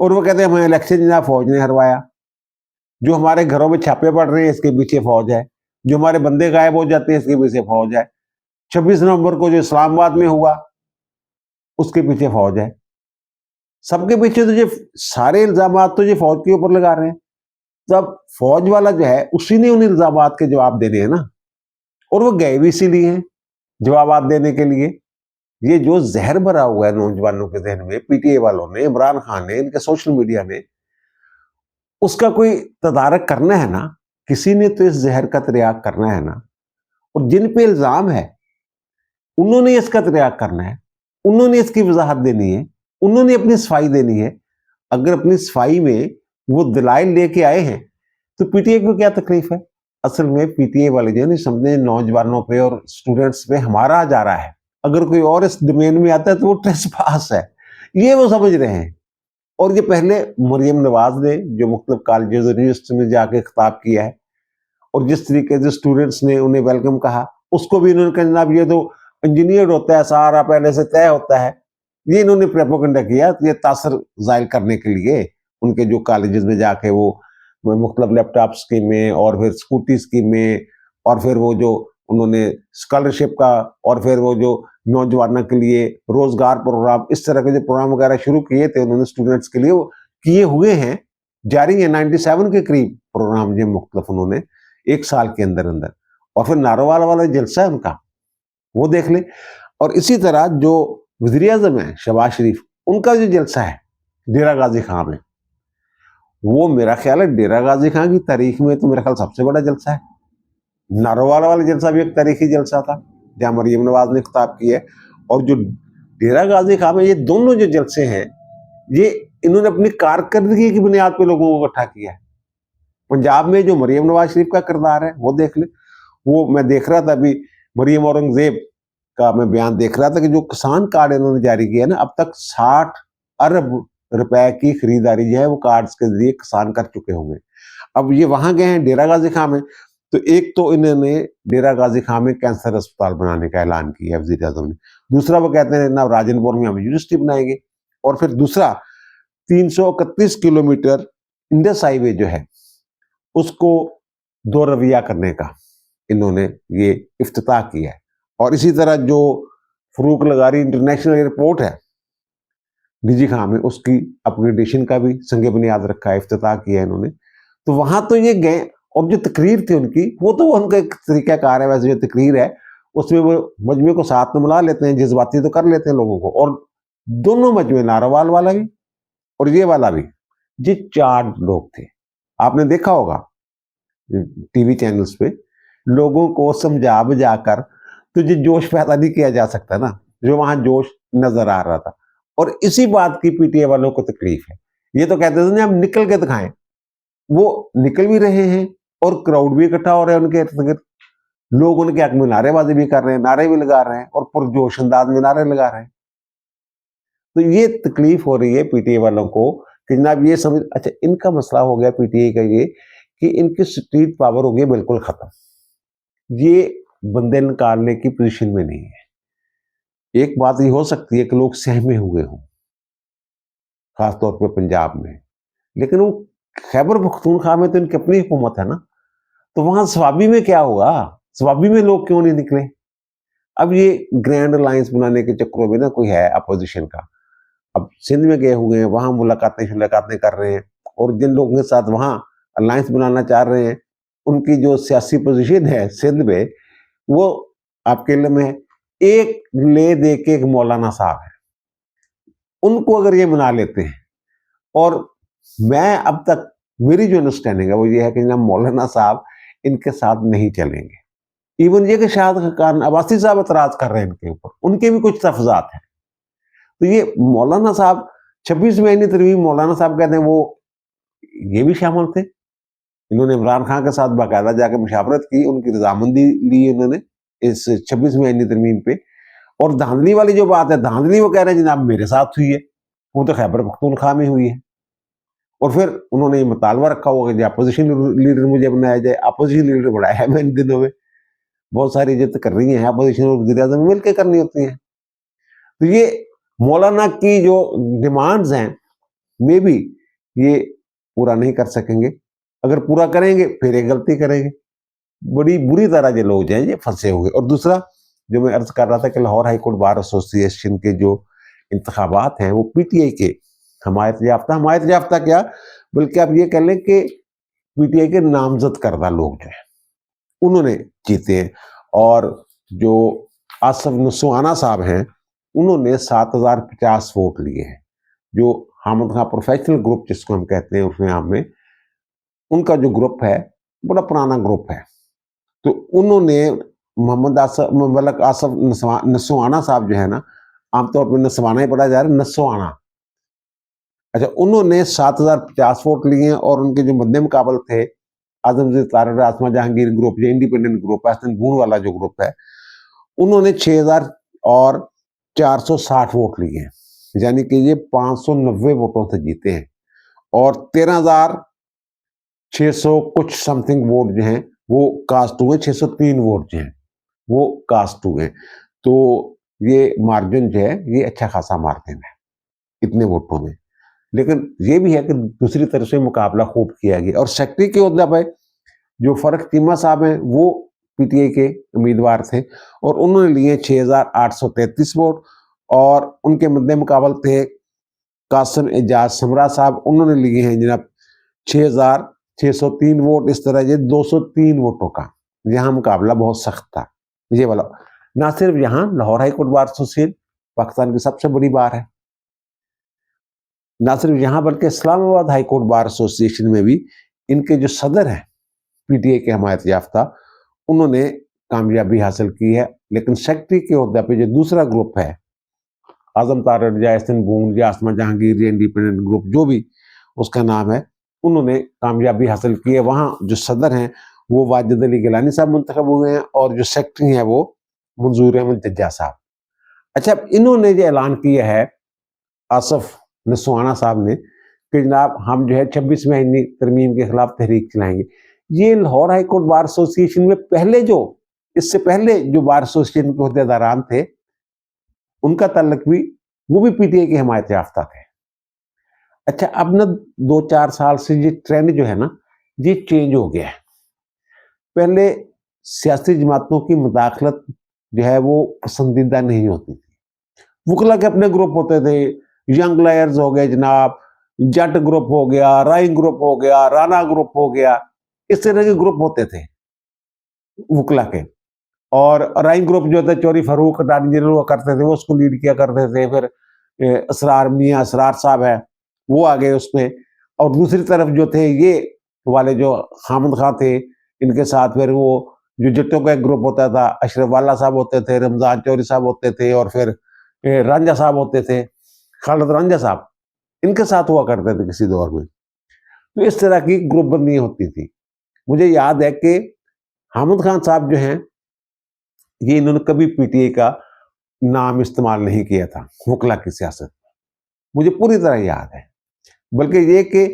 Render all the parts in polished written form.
اور وہ کہتے ہیں ہمیں الیکشن جناب فوج نے ہروایا, جو ہمارے گھروں میں چھاپے پڑ رہے ہیں اس کے پیچھے فوج ہے, جو ہمارے بندے غائب ہو جاتے ہیں اس کے پیچھے فوج ہے, 26 نومبر کو جو اسلام آباد میں ہوا اس کے پیچھے فوج ہے. سب کے پیچھے تو یہ سارے الزامات تو یہ فوج کے اوپر لگا رہے ہیں. تب فوج والا جو ہے اسی نے ان الزامات کے جواب دینے ہیں نا, اور وہ گئے بھی اسی لیے ہیں جوابات دینے کے لیے. یہ جو زہر بھرا ہوا ہے نوجوانوں کے ذہن میں, پی ٹی اے والوں نے, عمران خان نے, ان کے سوشل میڈیا نے, اس کا کوئی تدارک کرنا ہے نا. کسی نے تو اس زہر کا تریاق کرنا ہے نا, اور جن پہ الزام ہے انہوں نے اس کا تریاق کرنا ہے, انہوں نے اس کی وضاحت دینی ہے, انہوں نے اپنی صفائی دینی ہے. اگر اپنی صفائی میں وہ دلائل لے کے آئے ہیں تو پی ٹی اے کو کیا تکلیف ہے؟ اصل میں پی ٹی اے والے جو ہے سمجھنے نوجوانوں پہ اور اسٹوڈنٹس پہ ہمارا جا رہا ہے. اگر کوئی اور اس ڈومین میں آتا ہے تو وہ ٹریس پاس ہے, یہ وہ سمجھ رہے ہیں. اور یہ پہلے مریم نواز نے جو مختلف کالجز اور یونیورسٹی میں جا کے خطاب کیا ہے, اور جس طریقے سے اسٹوڈنٹس نے انہیں ویلکم کہا, اس کو بھی انہوں نے کہا جناب یہ تو انجینئر ہوتا ہے, سارا پہلے سے طے ہوتا ہے. یہ انہوں نے پریپوگنڈا کیا یہ تاثر زائل کرنے کے لیے. ان کے جو کالجز میں جا کے وہ مختلف لیپ ٹاپ اسکیمیں اور پھر اسکوٹی اسکیمیں اور پھر وہ جو انہوں نے اسکالرشپ کا اور پھر وہ جو نوجوانوں کے لیے روزگار پروگرام, اس طرح کے جو پروگرام وغیرہ شروع کیے تھے انہوں نے اسٹوڈنٹس کے لیے, وہ کیے ہوئے ہیں, جاری ہیں 97 کے قریب پروگرام جو مختلف انہوں نے ایک سال کے اندر اندر. اور پھر ناروال والا جلسہ ہے ان کا, وہ دیکھ لیں. اور اسی طرح جو وزیر اعظم ہیں شہباز شریف, ان کا جو جلسہ ہے ڈیرہ غازی خان میں, وہ میرا خیال ہے ڈیرہ غازی خان کی تاریخ میں تو میرا خیال سب سے بڑا جلسہ ہے. ناروال والا جلسہ بھی ایک تاریخی جلسہ تھا جہاں مریم نواز نے خطاب کیا ہے, اور جو ڈیرہ غازی خان میں یہ دونوں جو جلسے ہیں یہ انہوں نے اپنی کارکردگی کی بنیاد پہ لوگوں کو اکٹھا کیا ہے. پنجاب میں جو مریم نواز شریف کا کردار ہے وہ دیکھ لیں. وہ میں دیکھ رہا تھا ابھی مریم اورنگزیب کا میں بیان دیکھ رہا تھا کہ جو کسان کارڈ انہوں نے جاری کیا ہے نا, اب تک 60 ارب روپے کی خریداری جو ہے وہ کارڈز کے ذریعے کسان کر چکے ہوں گے. اب یہ وہاں گئے ہیں ڈیرہ غازی خان میں, تو ایک تو انہوں نے ڈیرہ غازی خان میں کینسر اسپتال بنانے کا اعلان کیا ہے وزیر اعظم نے. دوسرا وہ کہتے ہیں نا راجن پور میں ہم یونیورسٹی بنائیں گے. اور پھر دوسرا 331 کلومیٹر انڈس ہائی وے جو ہے اس کو دو رویہ کرنے کا انہوں نے یہ افتتاح کیا ہے. اور اسی طرح جو فروخ لغاری انٹرنیشنل ایئرپورٹ ہے ڈیجی خان میں, اس کی اپگریڈیشن کا بھی سنگ بنیاد رکھا ہے, افتتاح کیا ہے انہوں نے. تو وہاں تو یہ گئے, اور جو تقریر تھی ان کی وہ تو ان کا ایک طریقہ کار ہے. ویسے جو تقریر ہے اس میں وہ مجمع کو ساتھ میں ملا لیتے ہیں, جذباتی تو کر لیتے ہیں لوگوں کو. اور دونوں مجمع ناروال والا بھی اور یہ والا بھی یہ 4 لوگ تھے. آپ نے دیکھا ہوگا ٹی وی چینلز پہ لوگوں کو سمجھا بجا کر تو یہ جوش پیدا نہیں کیا جا سکتا نا جو وہاں جوش نظر آ رہا تھا. اور اسی بات کی پی ٹی اے والوں کو تکلیف ہے. یہ تو کہتے تھے ہم نکل کے دکھائیں, وہ نکل بھی رہے ہیں اور کراؤڈ بھی اکٹھا ہو رہے ہیں ان کے ارد گرد. لوگ ان کے حق میں نعرے بازی بھی کر رہے ہیں, نعرے بھی لگا رہے ہیں اور پرجوش انداز میں نعرے لگا رہے ہیں. تو یہ تکلیف ہو رہی ہے پی ٹی اے والوں کو کہ جناب یہ سمجھ, اچھا ان کا مسئلہ ہو گیا پی ٹی اے کا یہ کہ ان کی اسٹریٹ پاور ہو گئی بالکل ختم. یہ بندے نکالنے کی پوزیشن میں نہیں ہے. ایک بات یہ ہو سکتی ہے کہ لوگ سہمے ہوئے ہوں خاص طور پہ پنجاب میں, لیکن وہ خیبر پختونخوا میں تو ان کی اپنی حکومت ہے نا, تو وہاں سوابی میں کیا ہوگا, سوابی میں لوگ کیوں نہیں نکلے. اب یہ گرینڈ الائنس بنانے کے چکروں میں نا کوئی ہے اپوزیشن کا, اب سندھ میں گئے ہوئے ہیں, وہاں ملاقاتیں کر رہے ہیں, اور جن لوگوں کے ساتھ وہاں الائنس بنانا چاہ رہے ہیں ان کی جو سیاسی پوزیشن ہے سندھ میں وہ آپ کے علم ہے ایک لے دے کے ایک مولانا صاحب ہے, ان کو اگر یہ بنا لیتے ہیں. اور میں اب تک میری جو انڈرسٹینڈنگ ہے وہ یہ ہے کہ جناب مولانا صاحب ان کے ساتھ نہیں چلیں گے. ایون یہ کہ شاہد خاقان عباسی صاحب اعتراض کر رہے ہیں ان کے اوپر, ان کے بھی کچھ تفضات ہیں. تو یہ مولانا صاحب 26 مہینے ترمیم مولانا صاحب کہتے ہیں وہ یہ بھی شامل تھے. انہوں نے عمران خان کے ساتھ باقاعدہ جا کے مشاورت کی, ان کی رضامندی لی انہوں نے اس 26 مہینے ترمیم پہ. اور دھاندلی والی جو بات ہے, دھاندلی وہ کہہ رہے ہیں جناب میرے ساتھ ہوئی ہے, وہ تو خیبر پختونخوا میں ہوئی ہے. اور پھر انہوں نے یہ مطالبہ رکھا ہوگا کہ اپوزیشن لیڈر مجھے بنایا جائے. اپوزیشن لیڈر بنایا ہے میں ان دنوں میں, بہت ساری جو تقرریاں ہیں اپوزیشن اور وزیر اعظم مل کے کرنی ہوتی ہیں. تو یہ مولانا کی جو ڈیمانڈز ہیں میں بھی یہ پورا نہیں کر سکیں گے. اگر پورا کریں گے پھر ایک غلطی کریں گے. بڑی بری طرح یہ لوگ جو ہیں یہ پھنسے ہوئے. اور دوسرا جو میں عرض کر رہا تھا کہ لاہور ہائی کورٹ بار ایسوسی ایشن کے جو انتخابات ہیں وہ پی ٹی آئی کے حمایت یافتہ کیا بلکہ آپ یہ کہہ لیں کہ پی ٹی آئی کے نامزد کردہ لوگ جو ہیں انہوں نے جیتے ہیں. اور جو آصف نسوانا صاحب ہیں انہوں نے 7050 ووٹ لیے ہیں. جو حامد خان پروفیشنل گروپ جس کو ہم کہتے ہیں اس میں عام میں ان کا جو گروپ ہے بڑا پرانا گروپ ہے. تو انہوں نے محمد آصف نسوانا صاحب جو ہے نا عام طور پہ نسوانا ہی پڑھا جا رہا ہے نسوانا. اچھا انہوں نے 7050 ووٹ لیے ہیں. اور ان کے جو مد مقابل تھے اعظم زید طارق آسما جہانگیر گروپ جو انڈیپینڈنٹ گروپ ہے حسن بون والا جو گروپ ہے انہوں نے 6460 ووٹ لیے ہیں. یعنی کہ یہ 590 ووٹوں سے جیتے ہیں. اور 13600 کچھ سم تھنگ ووٹ جو ہیں وہ کاسٹ ہوئے. 603 ووٹ جو ہیں وہ کاسٹ ہوئے. تو یہ مارجن جو ہے یہ اچھا خاصا مارجن ہے اتنے ووٹوں میں. لیکن یہ بھی ہے کہ دوسری طرف سے مقابلہ خوب کیا گیا. اور سیکٹری کے عہدہ پہ جو فرق چیمہ صاحب ہیں وہ پی ٹی آئی کے امیدوار تھے اور انہوں نے لیے 6833 ووٹ. اور ان کے مد مقابل تھے قاسم اعجاز سمرا صاحب انہوں نے لیے ہیں جناب 6603 ووٹ. اس طرح یہ 203 ووٹوں کا یہاں مقابلہ بہت سخت تھا. یہ والا نہ صرف یہاں Lahore high court bar association Pakistan کی سب سے بڑی بار ہے نہ صرف یہاں بلکہ اسلام آباد ہائی کورٹ بار ایسوسیشن میں بھی ان کے جو صدر ہیں پی ٹی آئی کے حمایت یافتہ انہوں نے کامیابی حاصل کی ہے. لیکن سیکٹری کے عہدے پہ جو دوسرا گروپ ہے اعظم طارق یا حسن بون یا آسما جہانگیر یا انڈیپینڈنٹ گروپ جو بھی اس کا نام ہے انہوں نے کامیابی حاصل کی ہے. وہاں جو صدر ہیں وہ واجد علی گیلانی صاحب منتخب ہوئے ہیں اور جو سیکٹری ہیں وہ منظور احمد ججا صاحب. اچھا انہوں نے یہ اعلان کیا ہے آصف نسوانا صاحب نے کہ جناب ہم جو ہے 26 مہینی ترمیم کے خلاف تحریک چلائیں گے. یہ Lahore high court bar association میں پہلے اس سے پہلے جو بار ایسوسیشن کے عہدیداران تھے ان کا تعلق بھی وہ بھی پی ٹی آئی کی حمایت یافتہ تھے. اچھا اب نہ 2-4 سال سے یہ ٹرینڈ جو ہے نا یہ چینج ہو گیا ہے. پہلے سیاسی جماعتوں کی مداخلت جو ہے وہ پسندیدہ نہیں ہوتی تھی. وکلا کے اپنے گروپ ہوتے تھے. ینگ لائرز ہو گئے جناب, جٹ گروپ ہو گیا, رائن گروپ ہو گیا, رانا گروپ ہو گیا, اس طرح کے گروپ ہوتے تھے وکلا کے. اور رائن گروپ جو تھے چوری فاروق اٹارنی جنرل ہوا کرتے تھے وہ اس کو لیڈ کیا کرتے تھے. پھر میاں اسرار صاحب ہے وہ آگے اس میں. اور دوسری طرف جو تھے یہ والے جو حامد خان تھے ان کے ساتھ پھر وہ جو جٹوں کا ایک گروپ ہوتا تھا اشرف والا صاحب ہوتے تھے, رمضان چوری صاحب ہوتے تھے اور پھر رانجھا صاحب ہوتے تھے, خالد رانجھا صاحب ان کے ساتھ ہوا کرتے تھے کسی دور میں. تو اس طرح کی گروپ بندی ہوتی تھی. مجھے یاد ہے کہ حامد خان صاحب جو ہیں یہ انہوں نے کبھی پی ٹی آئی کا نام استعمال نہیں کیا تھا وکلا کی سیاست, مجھے پوری طرح یاد ہے. بلکہ یہ کہ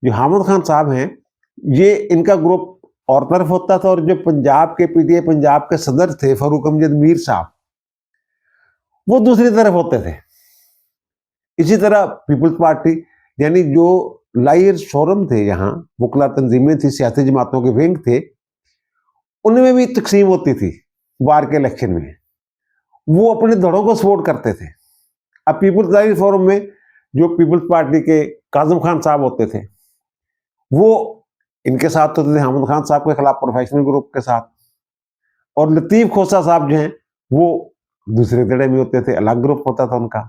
جو حامد خان صاحب ہیں یہ ان کا گروپ اور طرف ہوتا تھا اور جو پنجاب کے پی ٹی آئی پنجاب کے صدر تھے فاروق امجد میر صاحب وہ دوسری طرف ہوتے تھے. اسی طرح پیپلز پارٹی یعنی جو لائر فورم تھے یہاں وکلا تنظیمیں تھی سیاسی جماعتوں کے ونگ تھے ان میں بھی تقسیم ہوتی تھی. بار کے الیکشن میں وہ اپنے دھڑوں کو سپورٹ کرتے تھے. اب پیپلز لائر فورم میں جو پیپلز پارٹی کے کاظم خان صاحب ہوتے تھے وہ ان کے ساتھ ہوتے تھے حامد خان صاحب کے خلاف پروفیشنل گروپ کے ساتھ. اور لطیف کھوسہ صاحب جو ہیں وہ دوسرے دڑے میں ہوتے تھے, الگ گروپ ہوتا تھا ان کا.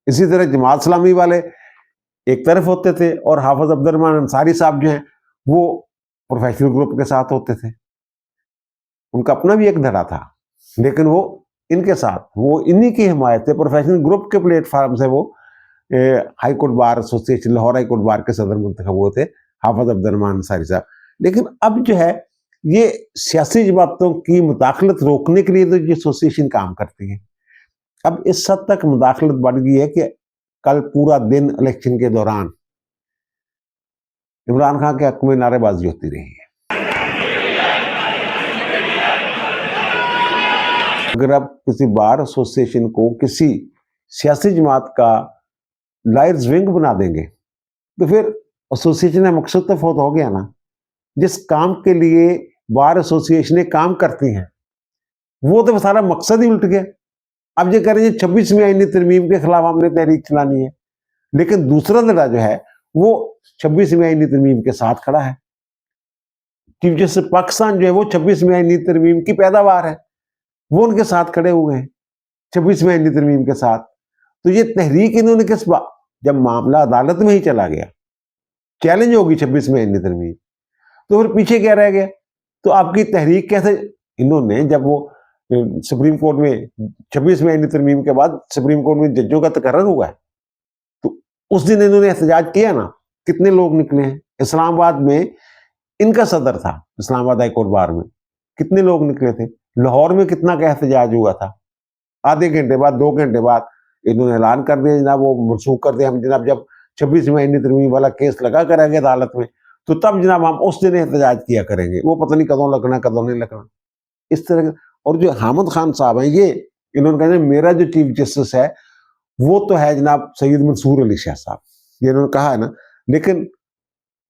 اسی طرح جماعت اسلامی والے ایک طرف ہوتے تھے اور حافظ عبد الرحمان انصاری صاحب جو ہیں وہ پروفیشنل گروپ کے ساتھ ہوتے تھے. ان کا اپنا بھی ایک دھڑا تھا لیکن وہ ان کے ساتھ وہ انہی کی حمایت سے پروفیشنل گروپ کے پلیٹ فارم سے وہ high court bar association Lahore high court bar کے صدر منتخب ہوئے تھے حافظ عبد الرحمان انصاری صاحب. لیکن اب جو ہے یہ سیاسی جماعتوں کی مداخلت روکنے کے لیے تو یہ ایسوسیشن کام کرتی ہے. اب اس حد تک مداخلت بڑھ گئی ہے کہ کل پورا دن الیکشن کے دوران عمران خان کے حق میں نعرے بازی ہوتی رہی ہے. اگر آپ کسی بار ایسوسیشن کو کسی سیاسی جماعت کا لائرز ونگ بنا دیں گے تو پھر ایسوسیشن کا مقصد تو فوت ہو گیا نا. جس کام کے لیے بار ایسوسیشنیں کام کرتی ہیں وہ تو سارا مقصد ہی الٹ گیا. اب یہ کہہ رہے ہیں 26ویں آئینی ترمیم کے خلاف ہم نے تحریک چلانی ہے، لیکن دوسرا دھڑا جو ہے وہ 26ویں آئینی ترمیم کے ساتھ کھڑا ہے. چیف جسٹس پاکستان جو ہے وہ 26ویں آئینی ترمیم کی پیداوار ہے، وہ ان کے ساتھ کھڑے ہوئے ہیں 26ویں آئینی ترمیم کے ساتھ. تو یہ تحریک انہوں نے کس بات، جب معاملہ عدالت میں ہی چلا گیا، چیلنج ہوگی 26ویں آئینی ترمیم، تو پھر پیچھے کیا رہ گیا؟ تو آپ کی تحریک کیسے؟ انہوں نے جب وہ سپریم کورٹ میں 26ویں آئینی ترمیم کے بعد سپریم کورٹ میں ججوں کا تقرر ہوا ہے، تو اس دن انہوں نے احتجاج کیا نا. کتنے لوگ نکلے ہیں؟ اسلام آباد میں ان کا صدر تھا، اسلام آباد ہائی کورٹ بار میں کتنے لوگ نکلے تھے؟ لاہور میں کتنا کا احتجاج ہوا تھا؟ آدھے گھنٹے بعد 2 گھنٹے بعد انہوں نے اعلان کر دیا جناب وہ منسوخ کر دیا. ہم جناب جب 26ویں آئینی ترمیم والا کیس لگا کریں گے عدالت میں تو تب جناب ہم اس دن احتجاج کیا کریں گے، وہ پتہ نہیں کدوں لگنا کدوں نہیں لگنا. اس طرح. اور جو حامد خان صاحب ہیں یہ انہوں نے کہا میرا جو چیف جسٹس ہے وہ تو ہے جناب سید منصور علی شاہ صاحب، یہ انہوں نے کہا ہے نا. لیکن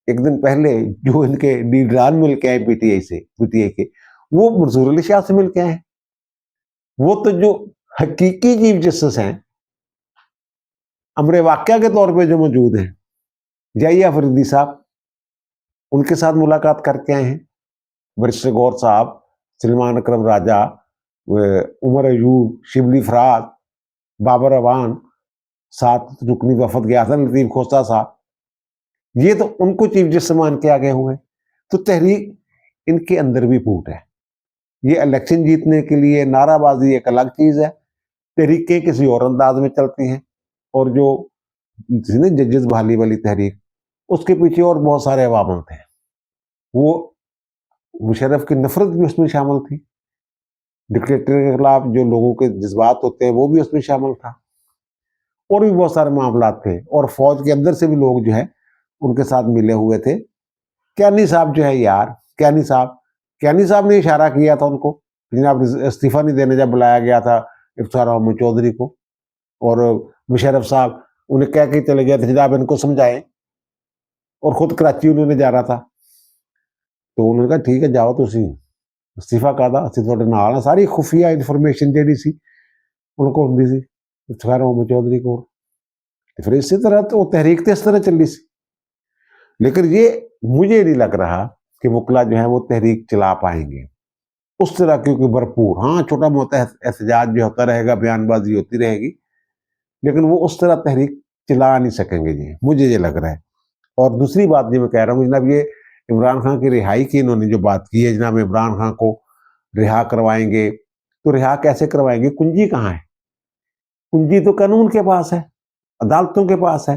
ایک دن پہلے جو ان کے لیڈران مل کے آئے پی ٹی آئی کے، وہ منصور علی شاہ سے مل کے آئے ہیں. وہ تو جو حقیقی چیف جسٹس ہیں امر واقعہ کے طور پہ جو موجود ہیں، جائیہ فریدی صاحب، ان کے ساتھ ملاقات کر کے آئے ہیں. برسٹر غور صاحب، سلمان اکرم راجہ، عمر ایوب، شبلی فرات، بابر اوان، ساتھ رکنی وفد گیا تھا لطیف کھوسہ صاحب، یہ تو ان کو چیف جسٹس مان کے آگے ہوئے. تو تحریک ان کے اندر بھی پھوٹ ہے. یہ الیکشن جیتنے کے لیے نعرہ بازی ایک الگ چیز ہے، تحریکیں کسی اور انداز میں چلتی ہیں. اور جو ججز بحالی والی تحریک، اس کے پیچھے اور بہت سارے عوامل تھے. وہ مشرف کی نفرت بھی اس میں شامل تھی، ڈکٹیٹر کے خلاف جو لوگوں کے جذبات ہوتے ہیں وہ بھی اس میں شامل تھا، اور بھی بہت سارے معاملات تھے. اور فوج کے اندر سے بھی لوگ جو ہے ان کے ساتھ ملے ہوئے تھے. کیانی صاحب جو ہے یار، کیانی صاحب نے اشارہ کیا تھا ان کو، جناب استعفیٰ نہیں دینے جب بلایا گیا تھا افطار احمد چودھری کو، اور مشرف صاحب انہیں کہہ کے چلے گئے تھے جناب ان کو سمجھائیں، اور خود کراچی انہوں نے جا رہا تھا. تو انہوں نے کہا ٹھیک ہے جاؤ تو اسی استعفیٰ کا تھا اسی تھوڑے نال ساری خفیہ انفارمیشن جیڑی سی ان کو ہوندی سی افطار احمد چودھری کو. پھر اسی طرح تو وہ تحریک تو اس طرح چلی سی. لیکن یہ مجھے نہیں لگ رہا کہ وکلا جو ہے وہ تحریک چلا پائیں گے اس طرح، کیونکہ بھرپور ہاں چھوٹا موٹا احتجاج بھی ہوتا رہے گا، بیان بازی ہوتی رہے گی، لیکن وہ اس طرح تحریک چلا نہیں سکیں گے جی، مجھے یہ لگ رہا ہے. اور دوسری بات جو میں کہہ رہا ہوں جناب، یہ عمران خان کی رہائی کی انہوں نے جو بات کی ہے، جناب عمران خان کو رہا کروائیں گے، تو رہا کیسے کروائیں گے؟ کنجی کہاں ہے؟ کنجی تو قانون کے پاس ہے، عدالتوں کے پاس ہے.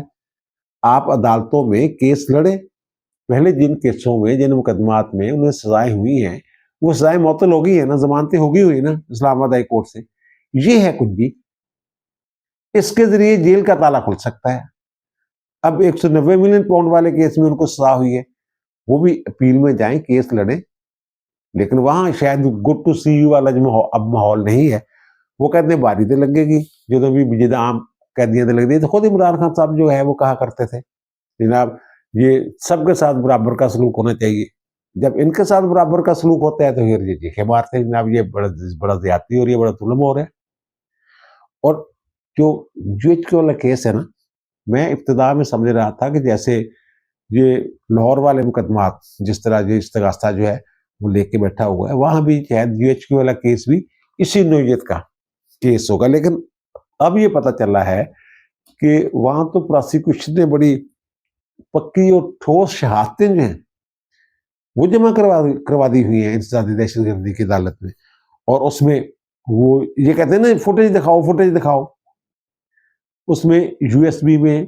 آپ عدالتوں میں کیس لڑے، پہلے جن کیسوں میں جن مقدمات میں انہیں سزائیں ہوئی ہیں وہ سزائیں معطل ہو گئی ہیں نا، ضمانتیں ہو گئی ہوئی نا اسلام آباد ہائی کورٹ سے. یہ ہے کنجی، اس کے ذریعے جیل کا تالا کھل سکتا ہے. اب 190 ملین پاؤنڈ والے کیس میں ان کو سزا ہوئی ہے، وہ بھی اپیل میں جائیں کیس لڑیں، لیکن وہاں شاید گڈ ٹو سی یو والا جو اب ماحول نہیں ہے. وہ کہتے ہیں باری تو لگے گی، جو بھی جدہ عام قیدیاں تو لگ دی. تو خود عمران خان صاحب جو ہے وہ کہا کرتے تھے جناب یہ سب کے ساتھ برابر کا سلوک ہونا چاہیے. جب ان کے ساتھ برابر کا سلوک ہوتا ہے تو پھر یہ چیخیں مارتے ہیں جناب یہ بڑا زیادتی ہو رہی ہے، بڑا ظلم ہو رہا ہے. اور جو ایچ کے والا کیس ہے نا، میں ابتدا میں سمجھ رہا تھا کہ جیسے یہ لاہور والے مقدمات جس طرح یہ استغاثہ جو ہے وہ لے کے بیٹھا ہوا ہے، وہاں بھی شاید یو ایچ کے والا کیس بھی اسی نوعیت کا کیس ہوگا. لیکن اب یہ پتہ چلا ہے کہ وہاں تو پراسیکیوشن نے بڑی پکی اور ٹھوس شہادتیں جو ہیں وہ جمع کروا دی ہوئی ہیں انسدادی دہشت گردی کی عدالت میں. اور اس میں وہ یہ کہتے ہیں نا فوٹیج دکھاؤ، اس میں یو ایس بی میں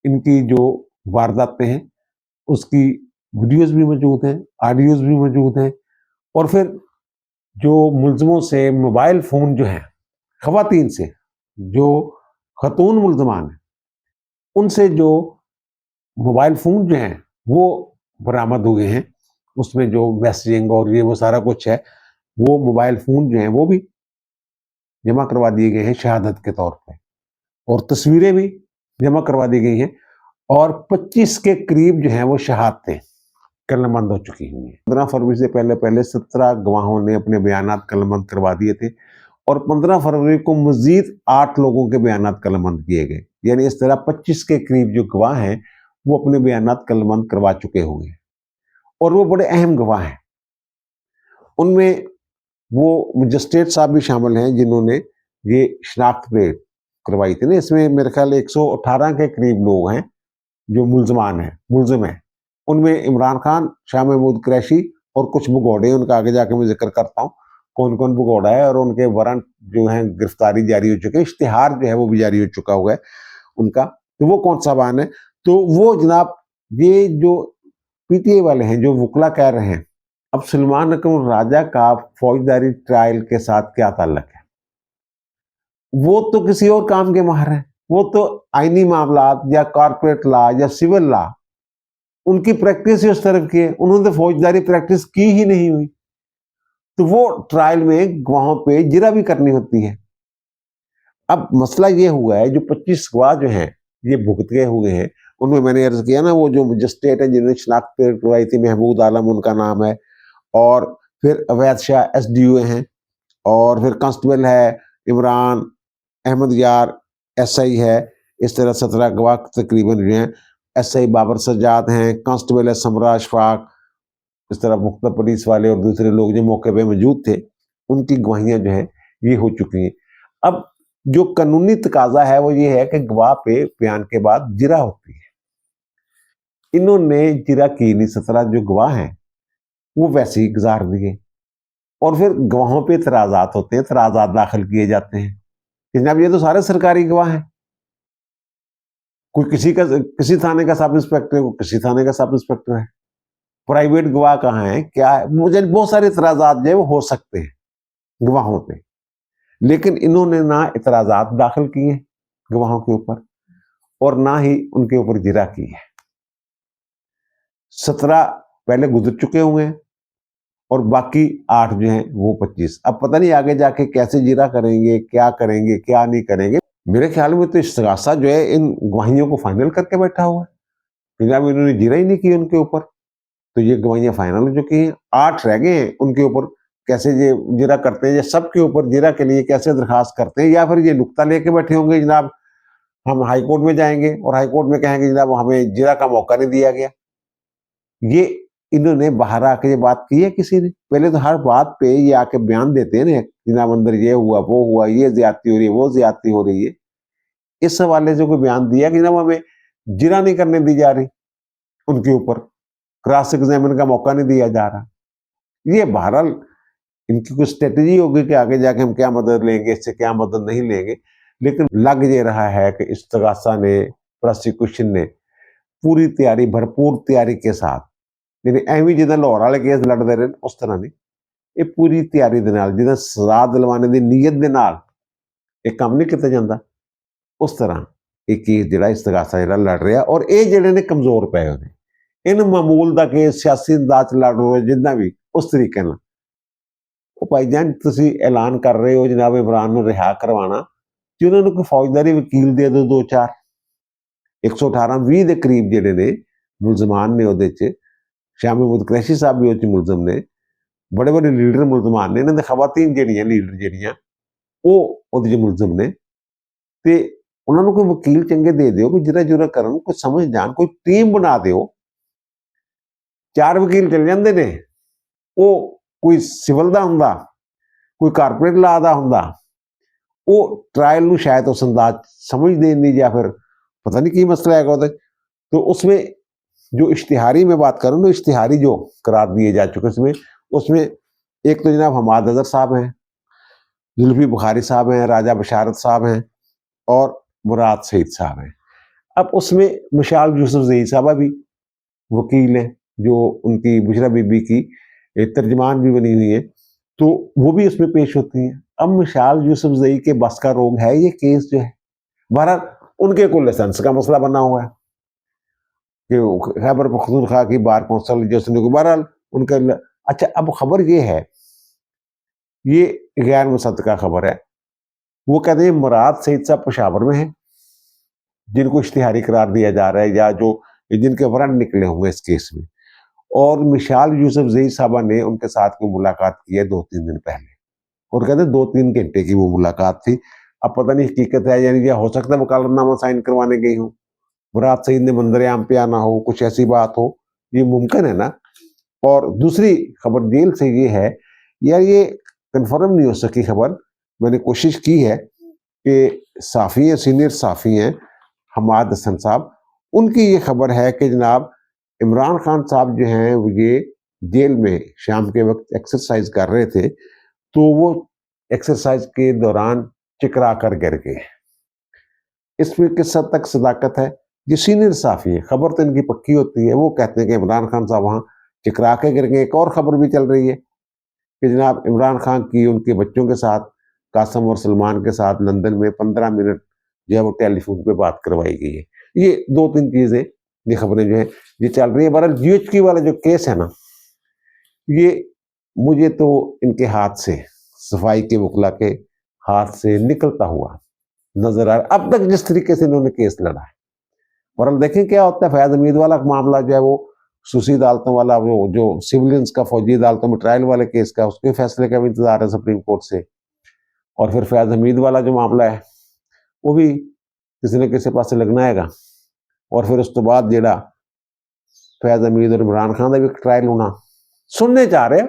ان کی جو وارداتیں ہیں اس کی ویڈیوز بھی موجود ہیں، آڈیوز بھی موجود ہیں. اور پھر جو ملزموں سے موبائل فون جو ہیں، خواتین سے جو خاتون ملزمان ہیں ان سے جو موبائل فون جو ہیں وہ برآمد ہوئے ہیں، اس میں جو میسیجنگ اور یہ وہ سارا کچھ ہے، وہ موبائل فون جو ہیں وہ بھی جمع کروا دیے گئے ہیں شہادت کے طور پہ، اور تصویریں بھی جمع کروا دی گئی ہیں. اور 25 کے قریب جو ہیں وہ شہادتیں قلم بند ہو چکی ہوئی ہیں. 15 فروری سے پہلے 17 گواہوں نے اپنے بیانات قلم بند کروا دیے تھے اور 15 فروری کو مزید 8 لوگوں کے بیانات قلم بند کیے گئے. یعنی اس طرح 25 کے قریب جو گواہ ہیں وہ اپنے بیانات قلم بند کروا چکے ہوئے ہیں اور وہ بڑے اہم گواہ ہیں. ان میں وہ مجسٹریٹ صاحب بھی شامل ہیں جنہوں نے یہ شناخت پلیٹ کروائی تھی نا. اس میں میرے خیال 118 کے قریب لوگ ہیں جو ملزم ہیں. ان میں عمران خان، شاہ محمود قریشی اور کچھ بگوڑے. ان کا آگے جا کے میں ذکر کرتا ہوں کون کون بگوڑا ہے اور ان کے وارنٹ جو ہیں گرفتاری جاری ہو چکے ہیں. اشتہار جو ہے وہ بھی جاری ہو چکا ہوا ہے ان کا. تو وہ کون سا بیان ہے؟ تو وہ جناب یہ جو پی ٹی آئی والے ہیں جو وکلا کہہ رہے ہیں اب سلمان اکرم راجہ کا فوجداری ٹرائل کے ساتھ کیا تعلق ہے؟ وہ تو کسی اور کام کے ماہر ہیں. وہ تو آئینی معاملات یا کارپوریٹ لا یا سول لا ان کی پریکٹس ہی اس طرف کی ہے. انہوں نے فوجداری پریکٹس کی ہی نہیں ہوئی. تو وہ ٹرائل میں گواہوں پہ جرا بھی کرنی ہوتی ہے. اب مسئلہ یہ ہوا ہے جو 25 گواہ جو ہیں یہ بھگت گئے ہوئے ہیں. ان میں نے عرض کیا نا وہ جو مجسٹریٹ ہیں جنہوں نے شناخت پلیٹ کروائی تھی، محمود عالم ان کا نام ہے، اور پھر اویس شاہ ایس ڈی او ہیں، اور پھر کانسٹیبل ہے عمران احمد یار ایس آئی ہے. اس طرح 17 گواہ تقریباً جو ہیں. ایس آئی بابر سجاد ہیں، کانسٹیبل ہے سمرا اشفاق. اس طرح مختلف پولیس والے اور دوسرے لوگ جو موقع پہ موجود تھے ان کی گواہیاں جو ہیں یہ ہو چکی ہیں. اب جو قانونی تقاضا ہے وہ یہ ہے کہ گواہ پہ بیان کے بعد جرا ہوتی ہے. انہوں نے جرا کی نہیں. 17 جو گواہ ہیں وہ ویسے ہی گزار دیے اور پھر گواہوں پہ اعتراضات ہوتے ہیں، اعتراضات داخل کیے جاتے ہیں. جناب یہ تو سارے سرکاری گواہ ہیں. کوئی کسی تھانے کا سب انسپیکٹر ہے، کوئی کسی تھانے کا سب انسپیکٹر ہے. پرائیویٹ گواہ کہاں ہیں؟ کیا ہے؟ مجھے بہت سارے اعتراضات جو ہے وہ ہو سکتے ہیں گواہوں پہ، لیکن انہوں نے نہ اعتراضات داخل کیے گواہوں کے اوپر اور نہ ہی ان کے اوپر جرا کی ہے. 17 پہلے گزر چکے ہوئے ہیں اور باقی 8 جو ہیں وہ 25. اب پتہ نہیں آگے جا کے کیسے جرا کریں گے، کیا کریں گے، کیا نہیں کریں گے. میرے خیال میں تو استغاثہ جو ہے ان گواہیوں کو فائنل کر کے بیٹھا ہوا ہے. جناب انہوں نے جرا ہی نہیں کی ان کے اوپر، تو یہ گواہیاں فائنل ہو چکی ہیں. 8 رہ گئے ہیں ان کے اوپر کیسے یہ جرا کرتے ہیں، یا سب کے اوپر جرا کے لیے کیسے درخواست کرتے ہیں، یا پھر یہ نقطہ لے کے بیٹھے ہوں گے جناب ہم ہائی کورٹ میں جائیں گے اور ہائی کورٹ میں کہیں گے جناب ہمیں جرا کا موقع نہیں دیا گیا. یہ انہوں نے باہر آ کے یہ بات کی ہے کسی نے؟ پہلے تو ہر بات پہ یہ آ کے بیان دیتے ہیں نا جناب اندر یہ ہوا وہ ہوا، یہ زیادتی ہو رہی ہے وہ زیادتی ہو رہی ہے. اس حوالے سے کوئی بیان دیا کہ جناب ہمیں جرا نہیں کرنے دی جا رہی، ان کے اوپر کراس ایگزامن کا موقع نہیں دیا جا رہا. یہ بہرحال ان کی کوئی اسٹریٹجی ہوگی کہ آگے جا کے ہم کیا مدد لیں گے، اس سے کیا مدد نہیں لیں گے. لیکن لگ یہ رہا ہے کہ استغاثہ نے، پروسیکیوشن نے پوری تیاری، بھرپور تیاری کے ساتھ، یعنی ایویں جدھر لاہور والے کیس لڑ دے رہے اس طرح نہیں، یہ پوری تیاری دے نال جدھر سزا دلوانے دی نیت دے نال ایک کام نہیں کیتا جاتا، اس طرح ایک کیس جڑا استغاثہ جڑا لڑ رہا. اور یہ جڑے نے کمزور پے ہوئے ان معمول دا کیس سیاسی انداز لڑ رہے جتنا بھی اس طریقے نال وہ بھائی جان تسی اعلان کر رہے ہو جناب عمران نو رہا کروانا، کہ انہوں نے کوئی فوجداری وکیل دے دو 2-4. 118-20 دے قریب جڑے نے ملزمان نے وہ شاہ محمود قریشی صاحب بھی وہ ملزم نے، بڑے بڑے لیڈر ملزمان نے. انہوں نے خواتین جڑیاں لیڈر جڑیاں وہ ملزم نے، تے انہوں نے کوئی وکیل چنگے دے دیو، کوئی جرا جرا کرن، کوئی سمجھ جان، کوئی ٹیم بنا دیو. 4 وکیل چل جاندے نے، وہ کوئی سول دا ہوندا، کوئی کارپوریٹ لا دا ہوندا، وہ ٹرائل نو شاید اس انداز سمجھ دے نہیں، یا پھر پتہ نہیں کی مسئلہ ہے. تو اس میں جو اشتہاری میں بات کروں نا، اشتہاری جو قرار دیے جا چکے اس میں ایک تو جناب حماد اظہر صاحب ہیں، زلفی بخاری صاحب ہیں، راجہ بشارت صاحب ہیں اور مراد سعید صاحب ہیں. اب اس میں مشال یوسف زئی صاحبہ بھی وکیل ہیں جو ان کی بشرا بی بی کی ترجمان بھی بنی ہوئی ہیں، تو وہ بھی اس میں پیش ہوتی ہیں. اب مشال یوسف زئی کے بس کا روگ ہے یہ کیس جو ہے. بہرحال ان کے کوئی لائسنس کا مسئلہ بنا ہوا ہے کہ خیبر پختونخوا کی بار کونسل جو سننے کو، بہرحال ان کا. اچھا اب خبر یہ ہے، یہ غیر مصدقہ خبر ہے، وہ کہتے ہیں مراد سعید صاحب پشاور میں ہیں جن کو اشتہاری قرار دیا جا رہا ہے یا جو جن کے وارنٹ نکلے ہوں گے اس کیس میں. اور مشال یوسف زئی صاحبہ نے ان کے ساتھ کوئی ملاقات کی ہے 2-3 دن پہلے, اور کہتے ہیں 2-3 گھنٹے کی وہ ملاقات تھی. اب پتہ نہیں حقیقت ہے یعنی یہ ہو سکتا ہے وکالت نامہ سائن کروانے گئی ہوں, مراد سعید نے منظر عام پہ آنا ہو, کچھ ایسی بات ہو, یہ ممکن ہے نا. اور دوسری خبر جیل سے یہ ہے, یار یہ کنفرم نہیں ہو سکی خبر, میں نے کوشش کی ہے کہ صحافی ہیں, سینئر صحافی ہیں حماد حسن صاحب, ان کی یہ خبر ہے کہ جناب عمران خان صاحب جو ہیں وہ یہ جیل میں شام کے وقت ایکسرسائز کر رہے تھے, تو وہ ایکسرسائز کے دوران چکرا کر گر گئے. اس میں کس حد تک صداقت ہے؟ یہ سینئر صحافی ہیں, خبر تو ان کی پکی ہوتی ہے. وہ کہتے ہیں کہ عمران خان صاحب وہاں چکرا کے گر گئے. ایک اور خبر بھی چل رہی ہے کہ جناب عمران خان کی ان کے بچوں کے ساتھ, قاسم اور سلمان کے ساتھ لندن میں 15 منٹ جو ہے وہ ٹیلی فون پہ بات کروائی گئی ہے. یہ 2-3 چیزیں, یہ خبریں جو ہیں یہ چل رہی ہیں. بہرحال جی ایچ کی والا جو کیس ہے نا, یہ مجھے تو ان کے ہاتھ سے, صفائی کے وکلا کے ہاتھ سے نکلتا ہوا نظر آ رہا اب تک جس طریقے سے انہوں نے کیس لڑا ہے. اور دیکھیں کیا ہوتا ہے. فیاض حمید والا معاملہ جو ہے وہ خصوصی عدالتوں والا, وہ جو سیولینز کا فوجی عدالتوں میں ٹرائل والے کیس کا, اس کے فیصلے کا بھی انتظار ہے سپریم کورٹ سے. اور پھر فیاض حمید والا جو معاملہ ہے وہ بھی کسی نہ کسی پاس سے لگنا آئے گا. اور پھر اس تو بعد جڑا فیاض حمید اور عمران خان کا بھی ٹرائل ہونا سننے چاہ رہے,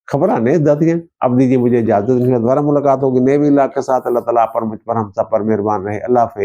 خبر آنے دیں. اب دیجیے مجھے اجازت, دوبارہ ملاقات ہوگی نئے بھی اللہ کے ساتھ. اللہ تعالیٰ پر مجھ پر ہم سب پر مہربان رہے. اللہ حافظ.